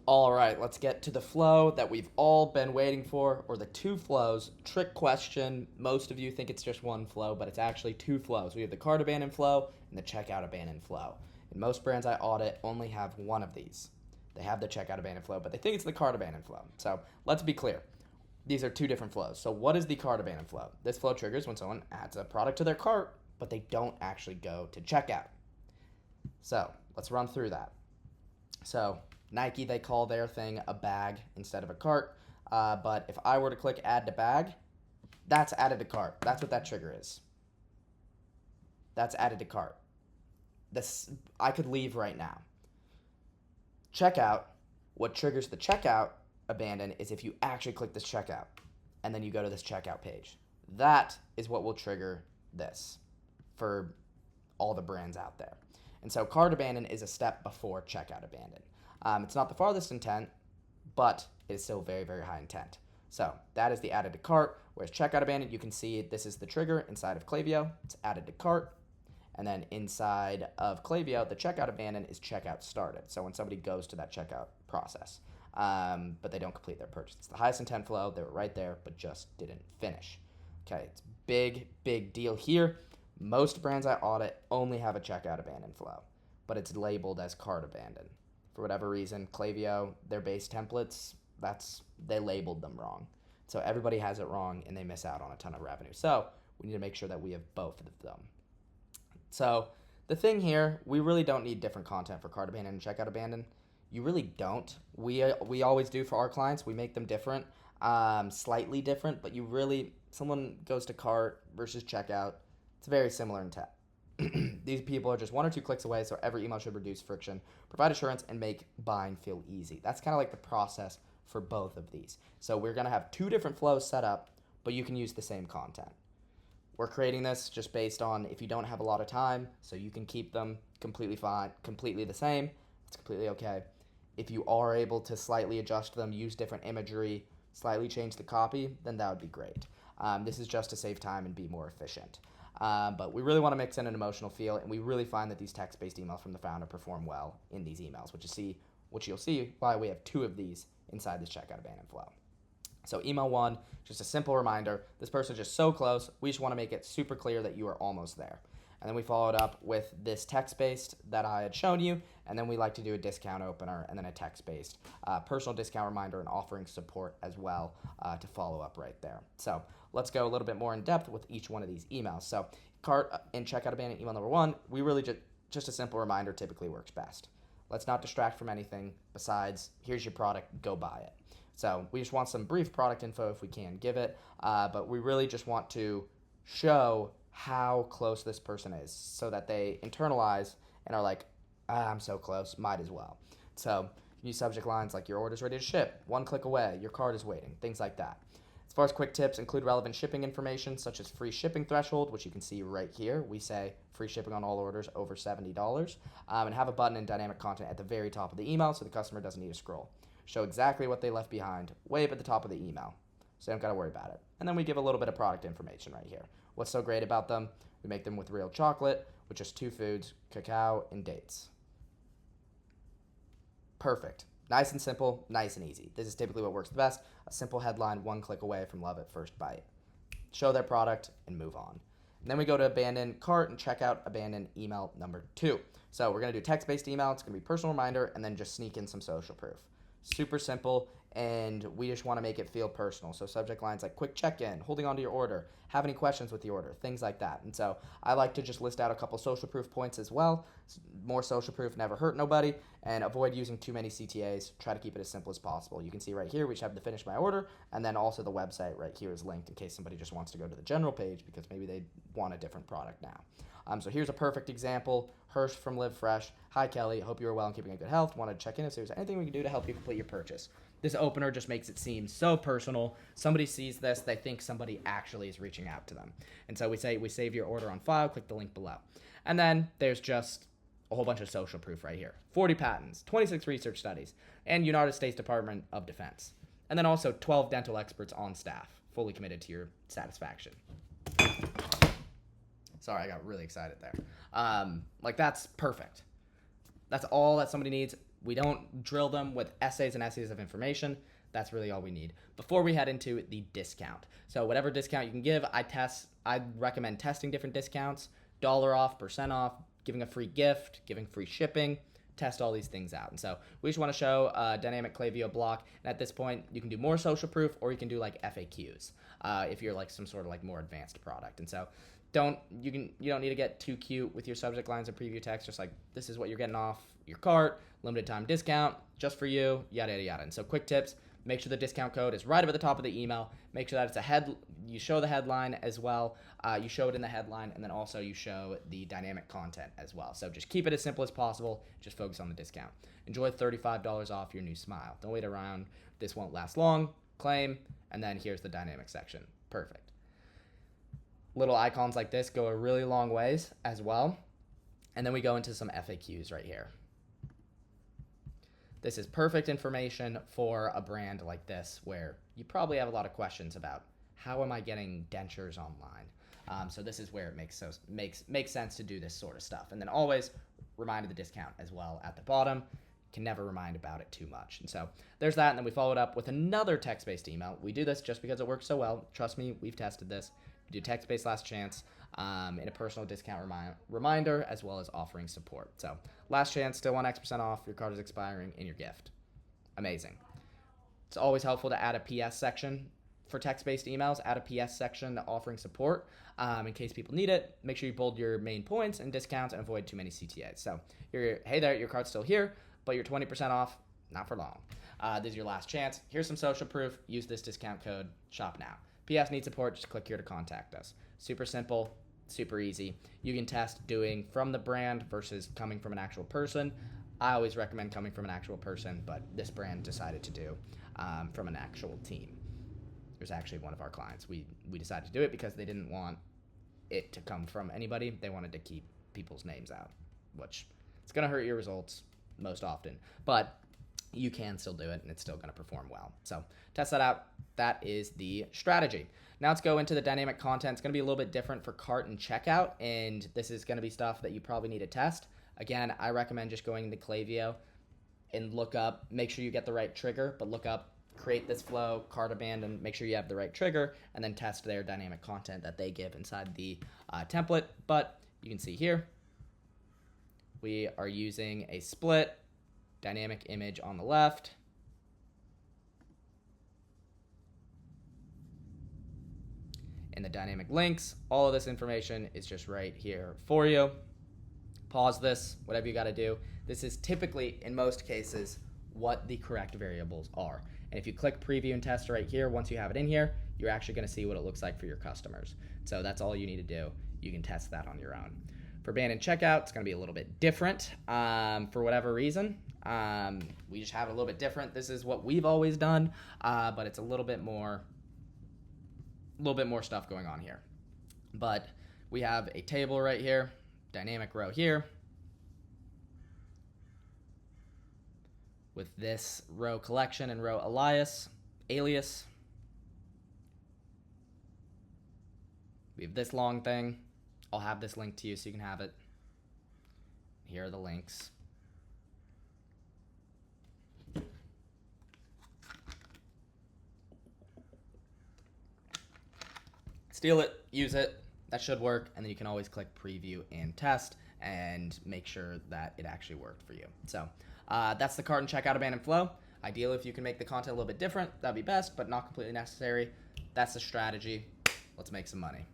All right, let's get to the flow that we've all been waiting for, or the two flows. Trick question. Most of you think it's just one flow, but it's actually two flows. We have the cart abandon flow and the checkout abandon flow. And most brands I audit only have one of these. They have the checkout abandon flow, but they think it's the cart abandon flow. So let's be clear. These are two different flows. So what is the cart abandon flow? This flow triggers when someone adds a product to their cart, but they don't actually go to checkout. So let's run through that. So Nike, they call their thing a bag instead of a cart. But if I were to click add to bag, that's added to cart. That's what that trigger is. That's added to cart. This I could leave right now. Checkout, what triggers the checkout abandon is if you actually click this checkout and then you go to this checkout page. That is what will trigger this for all the brands out there. And so cart abandon is a step before checkout abandon. It's not the farthest intent, but it is still very, very high intent. So that is the added to cart, whereas checkout abandon, you can see this is the trigger inside of Klaviyo. It's added to cart. And then inside of Klaviyo, the checkout abandon is checkout started. So when somebody goes to that checkout process, but they don't complete their purchase. It's the highest intent flow. They were right there, but just didn't finish. Okay, it's big, big deal here. Most brands I audit only have a checkout abandon flow, but it's labeled as cart abandon. For whatever reason, Klaviyo, their base templates, they labeled them wrong. So everybody has it wrong and they miss out on a ton of revenue. So we need to make sure that we have both of them. So the thing here, we really don't need different content for cart abandon and checkout abandon. You really don't. We always do for our clients. We make them different, slightly different, but someone goes to cart versus checkout. It's very similar intent. These people are just one or two clicks away, so every email should reduce friction, provide assurance, and make buying feel easy. That's kind of like the process for both of these. So we're going to have two different flows set up, but you can use the same content. We're creating this just based on if you don't have a lot of time, so you can keep them completely fine, completely the same. It's completely okay. If you are able to slightly adjust them, use different imagery, slightly change the copy, then that would be great. This is just to save time and be more efficient. But we really want to mix in an emotional feel, and we really find that these text-based emails from the founder perform well in these emails, which you'll see why we have two of these inside this checkout abandon flow. So email one, just a simple reminder, this person's just so close, we just want to make it super clear that you are almost there. And then we followed up with this text-based that I had shown you, and then we like to do a discount opener and then a text-based personal discount reminder and offering support as well to follow up right there. So let's go a little bit more in depth with each one of these emails. So cart and checkout abandon email number one, we really just a simple reminder typically works best. Let's not distract from anything besides here's your product, go buy it. So we just want some brief product info if we can give it, but we really just want to show how close this person is so that they internalize and are like, I'm so close, might as well. So you use subject lines like your order's ready to ship, one click away, your cart is waiting, things like that. As far as quick tips, include relevant shipping information such as free shipping threshold, which you can see right here. We say free shipping on all orders over $70, and have a button and dynamic content at the very top of the email so the customer doesn't need to scroll. Show exactly what they left behind, way up at the top of the email, so you don't got to worry about it. And then we give a little bit of product information right here. What's so great about them? We make them with real chocolate, with just two foods, cacao and dates. Perfect. Nice and simple, nice and easy. This is typically what works the best. A simple headline, one click away from love at first bite. Show their product and move on. And then we go to abandon cart and checkout abandon email number two. So we're going to do text-based email. It's going to be personal reminder and then just sneak in some social proof. Super simple, and we just want to make it feel personal. So subject lines like quick check-in, holding on to your order, have any questions with the order, things like that. And so I like to just list out a couple social proof points as well. More social proof never hurt nobody, and avoid using too many CTAs. Try to keep it as simple as possible. You can see right here we just have to finish my order, and then also the website right here is linked in case somebody just wants to go to the general page because maybe they want a different product now. So here's a perfect example. Hirsch from Live Fresh. Hi, Kelly. Hope you are well and keeping in good health. Wanted to check in if there's anything we can do to help you complete your purchase. This opener just makes it seem so personal. Somebody sees this, they think somebody actually is reaching out to them. And so we say, we save your order on file, click the link below. And then there's just a whole bunch of social proof right here. 40 patents, 26 research studies, and United States Department of Defense. And then also 12 dental experts on staff, fully committed to your satisfaction. Sorry, I got really excited there. That's perfect. That's all that somebody needs. We don't drill them with essays and essays of information. That's really all we need. Before we head into the discount. So whatever discount you can give, I recommend testing different discounts, dollar off, percent off, giving a free gift, giving free shipping, test all these things out. And so we just want to show a dynamic Klaviyo block. And at this point, you can do more social proof, or you can do like FAQs if you're like some sort of like more advanced product. And so you don't need to get too cute with your subject lines and preview text. Just like, this is what you're getting off your cart, limited time discount, just for you, yada, yada, yada. And so quick tips: make sure the discount code is right up at the top of the email. Make sure that it's you show the headline as well. You show it in the headline, and then also you show the dynamic content as well. So just keep it as simple as possible. Just focus on the discount. Enjoy $35 off your new smile. Don't wait around. This won't last long. Claim, and then here's the dynamic section. Perfect. Little icons like this go a really long ways as well. And then we go into some FAQs right here. This is perfect information for a brand like this, where you probably have a lot of questions about how am I getting dentures online. So this is where it makes sense to do this sort of stuff. And then always remind of the discount as well at the bottom. Can never remind about it too much. And so there's that. And then we followed up with another text-based email. We do this just because it works so well. Trust me, we've tested this. We do text-based last chance and a personal discount reminder, as well as offering support. So last chance, still want X% off. Your card is expiring in your gift. Amazing. It's always helpful to add a PS section for text-based emails. Add a PS section offering support in case people need it. Make sure you bold your main points and discounts and avoid too many CTAs. So hey there, your card's still here, but you're 20% off, not for long. This is your last chance. Here's some social proof. Use this discount code. Shop now. PS needs support. Just click here to contact us. Super simple, super easy. You can test doing from the brand versus coming from an actual person. I always recommend coming from an actual person, but this brand decided to do from an actual team. It was actually one of our clients. We decided to do it because they didn't want it to come from anybody. They wanted to keep people's names out, which it's going to hurt your results most often, but you can still do it and it's still going to perform well. So test that out. That is the strategy. Now let's go into the dynamic content. It's going to be a little bit different for cart and checkout, and this is going to be stuff that you probably need to test. Again, I recommend just going into Klaviyo and make sure you get the right trigger, but look up, create this flow, cart abandon, make sure you have the right trigger, and then test their dynamic content that they give inside the template. But you can see here, we are using a split dynamic image on the left. And the dynamic links, all of this information is just right here for you. Pause this, whatever you got to do. This is typically, in most cases, what the correct variables are. And if you click preview and test right here, once you have it in here, you're actually going to see what it looks like for your customers. So that's all you need to do. You can test that on your own. For abandoned checkout, it's going to be a little bit different for whatever reason. We just have it a little bit different. This is what we've always done, but it's a little bit more stuff going on here. But we have a table right here, dynamic row here, with this row collection and row alias. We have this long thing. I'll have this linked to you so you can have it. Here are the links. Steal it, use it, that should work, and then you can always click preview and test and make sure that it actually worked for you. So that's the cart and checkout abandoned flow. Ideally, if you can make the content a little bit different, that'd be best, but not completely necessary. That's the strategy. Let's make some money.